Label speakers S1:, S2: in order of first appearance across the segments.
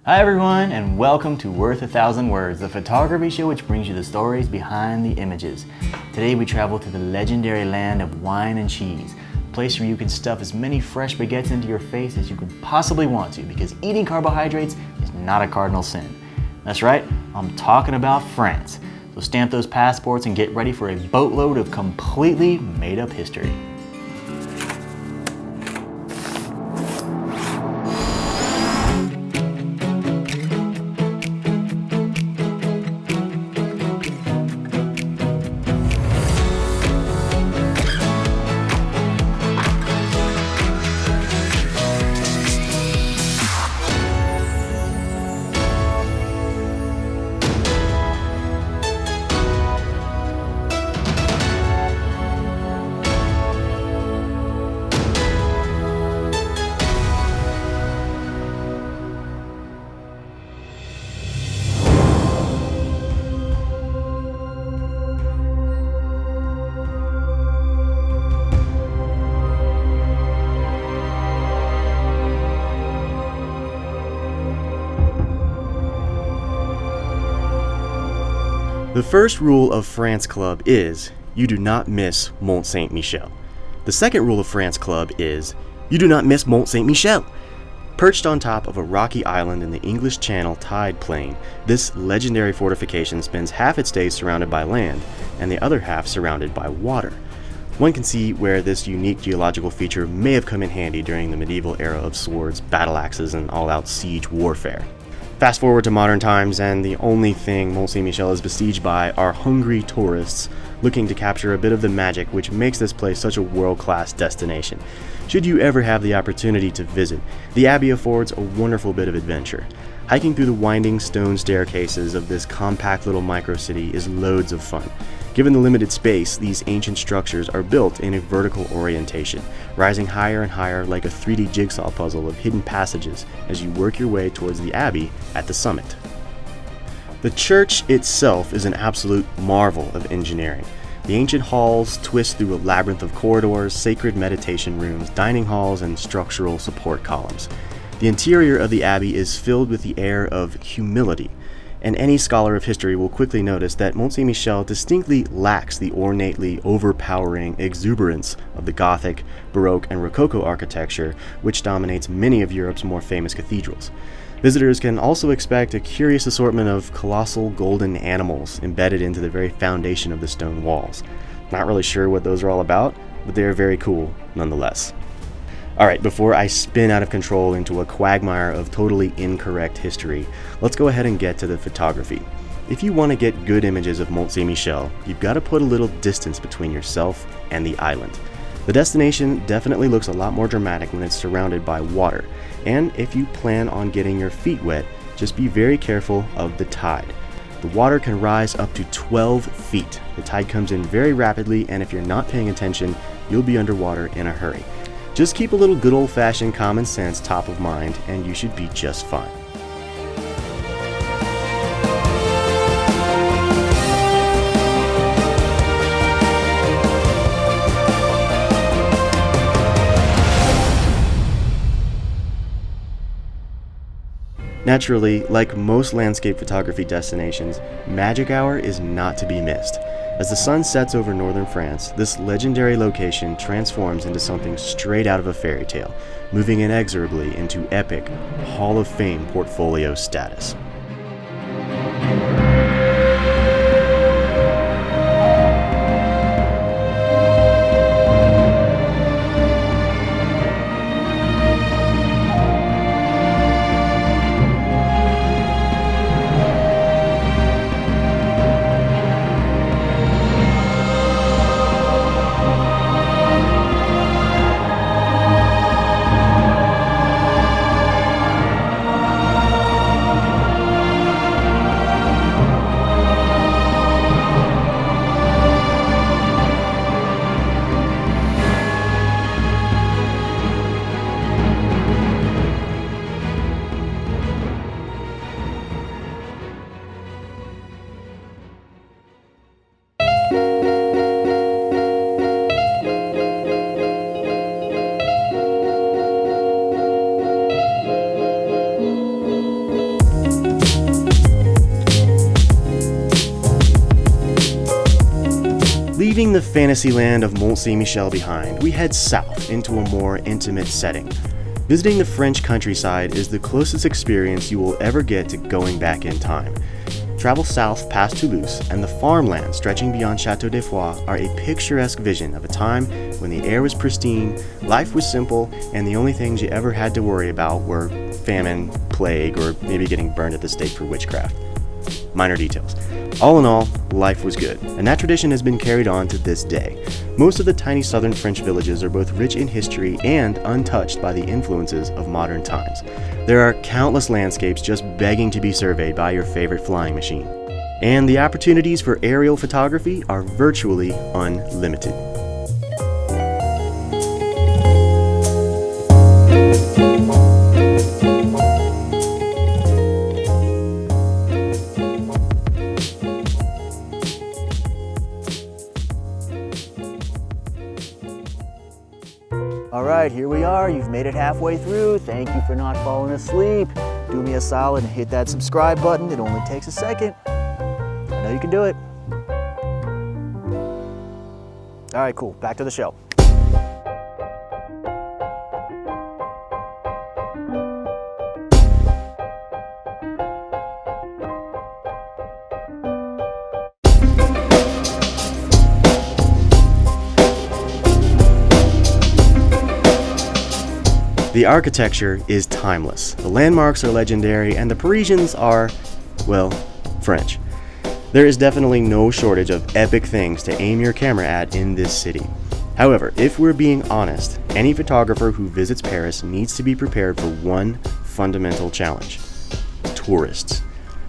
S1: Hi everyone, and welcome to Worth a Thousand Words, the photography show which brings you the stories behind the images. Today we travel to the legendary land of wine and cheese, a place where you can stuff as many fresh baguettes into your face as you could possibly want to, because eating carbohydrates is not a cardinal sin. That's right, I'm talking about France. So stamp those passports and get ready for a boatload of completely made up history.
S2: The first rule of France Club is, you do not miss Mont Saint Michel. The second rule of France Club is, you do not miss Mont Saint Michel. Perched on top of a rocky island in the English Channel tide plain, this legendary fortification spends half its days surrounded by land, and the other half surrounded by water. One can see where this unique geological feature may have come in handy during the medieval era of swords, battle axes, and all-out siege warfare. Fast forward to modern times, and the only thing Mont Saint Michel is besieged by are hungry tourists looking to capture a bit of the magic which makes this place such a world-class destination. Should you ever have the opportunity to visit, the Abbey affords a wonderful bit of adventure. Hiking through the winding stone staircases of this compact little microcity is loads of fun. Given the limited space, these ancient structures are built in a vertical orientation, rising higher and higher like a 3D jigsaw puzzle of hidden passages as you work your way towards the Abbey at the summit. The church itself is an absolute marvel of engineering. The ancient halls twist through a labyrinth of corridors, sacred meditation rooms, dining halls, and structural support columns. The interior of the Abbey is filled with the air of humility, and any scholar of history will quickly notice that Mont Saint Michel distinctly lacks the ornately overpowering exuberance of the Gothic, Baroque, and Rococo architecture which dominates many of Europe's more famous cathedrals. Visitors can also expect a curious assortment of colossal golden animals embedded into the very foundation of the stone walls. Not really sure what those are all about, but they are very cool nonetheless. Alright, before I spin out of control into a quagmire of totally incorrect history, let's go ahead and get to the photography. If you want to get good images of Mont Saint Michel, you've got to put a little distance between yourself and the island. The destination definitely looks a lot more dramatic when it's surrounded by water, and if you plan on getting your feet wet, just be very careful of the tide. The water can rise up to 12 feet. The tide comes in very rapidly, and if you're not paying attention, you'll be underwater in a hurry. Just keep a little good old-fashioned common sense top of mind, and you should be just fine. Naturally, like most landscape photography destinations, Magic Hour is not to be missed. As the sun sets over northern France, this legendary location transforms into something straight out of a fairy tale, moving inexorably into epic, Hall of Fame portfolio status. Leaving the fantasy land of Mont Saint Michel behind, we head south into a more intimate setting. Visiting the French countryside is the closest experience you will ever get to going back in time. Travel south past Toulouse, and the farmlands stretching beyond Chateau de Foix are a picturesque vision of a time when the air was pristine, life was simple, and the only things you ever had to worry about were famine, plague, or maybe getting burned at the stake for witchcraft. Minor details. All in all, life was good, and that tradition has been carried on to this day. Most of the tiny southern French villages are both rich in history and untouched by the influences of modern times. There are countless landscapes just begging to be surveyed by your favorite flying machine. And the opportunities for aerial photography are virtually unlimited.
S1: All right, here we are. You've made it halfway through. Thank you for not falling asleep. Do me a solid and hit that subscribe button. It only takes a second. I know you can do it. All right, cool. Back to the show.
S2: The architecture is timeless, the landmarks are legendary, and the Parisians are, well, French. There is definitely no shortage of epic things to aim your camera at in this city. However, if we're being honest, any photographer who visits Paris needs to be prepared for one fundamental challenge: tourists.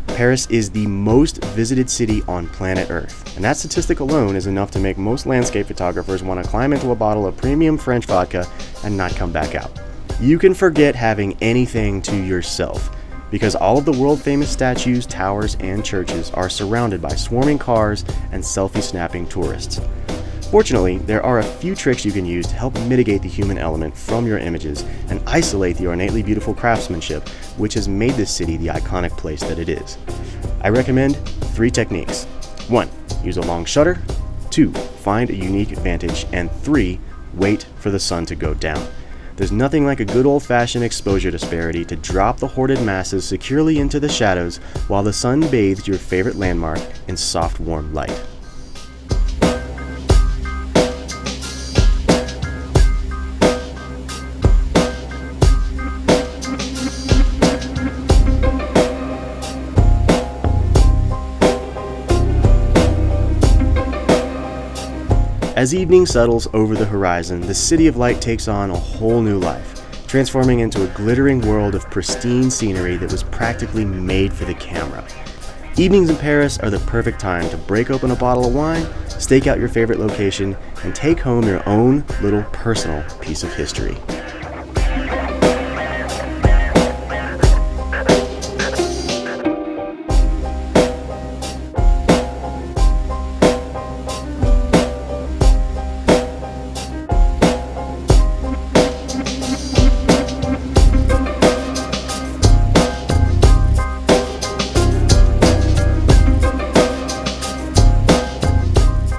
S2: Paris is the most visited city on planet Earth, and that statistic alone is enough to make most landscape photographers want to climb into a bottle of premium French vodka and not come back out. You can forget having anything to yourself, because all of the world-famous statues, towers, and churches are surrounded by swarming cars and selfie-snapping tourists. Fortunately, there are a few tricks you can use to help mitigate the human element from your images and isolate the ornately beautiful craftsmanship which has made this city the iconic place that it is. I recommend 3 techniques. 1. Use a long shutter. 2. Find a unique vantage. And 3. Wait for the sun to go down. There's nothing like a good old-fashioned exposure disparity to drop the hoarded masses securely into the shadows while the sun bathes your favorite landmark in soft, warm light. As evening settles over the horizon, the City of Light takes on a whole new life, transforming into a glittering world of pristine scenery that was practically made for the camera. Evenings in Paris are the perfect time to break open a bottle of wine, stake out your favorite location, and take home your own little personal piece of history.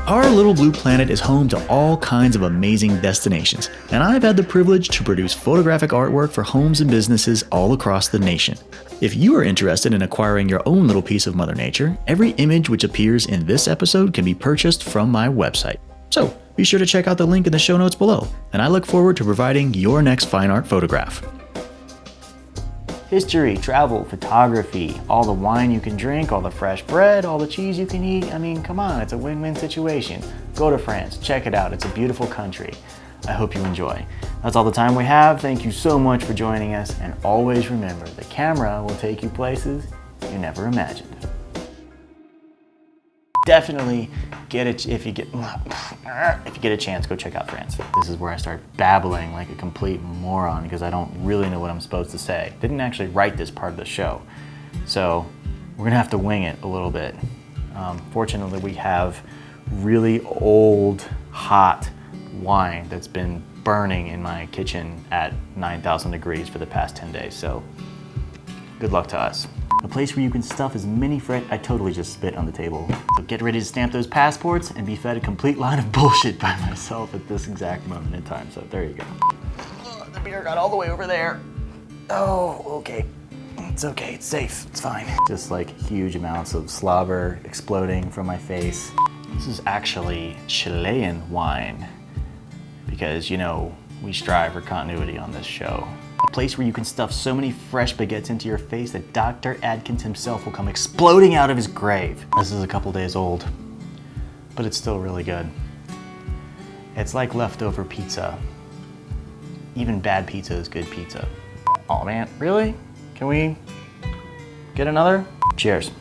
S1: Our little blue planet is home to all kinds of amazing destinations, and I've had the privilege to produce photographic artwork for homes and businesses all across the nation. If you are interested in acquiring your own little piece of Mother Nature, every image which appears in this episode can be purchased from my website. So be sure to check out the link in the show notes below, and I look forward to providing your next fine art photograph. History, travel, photography, all the wine you can drink, all the fresh bread, all the cheese you can eat. I mean, come on, it's a win-win situation. Go to France, check it out. It's a beautiful country. I hope you enjoy. That's all the time we have. Thank you so much for joining us, and always remember, the camera will take you places you never imagined. Definitely get it if you get a chance, go check out France. This is where I start babbling like a complete moron because I don't really know what I'm supposed to say. Didn't actually write this part of the show, so we're gonna have to wing it a little bit. Fortunately, we have really old, hot wine that's been burning in my kitchen at 9,000 degrees for the past 10 days. So Good luck to us. A place where you can stuff as many I totally just spit on the table. So get ready to stamp those passports and be fed a complete line of bullshit by myself at this exact moment in time. So there you go. The beer got all the way over there. Oh, okay. It's okay, it's safe, it's fine. Just like huge amounts of slobber exploding from my face. This is actually Chilean wine because, you know, we strive for continuity on this show. A place where you can stuff so many fresh baguettes into your face that Dr. Adkins himself will come exploding out of his grave. This is a couple days old, but it's still really good. It's like leftover pizza. Even bad pizza is good pizza. Oh man, really? Can we get another? Cheers.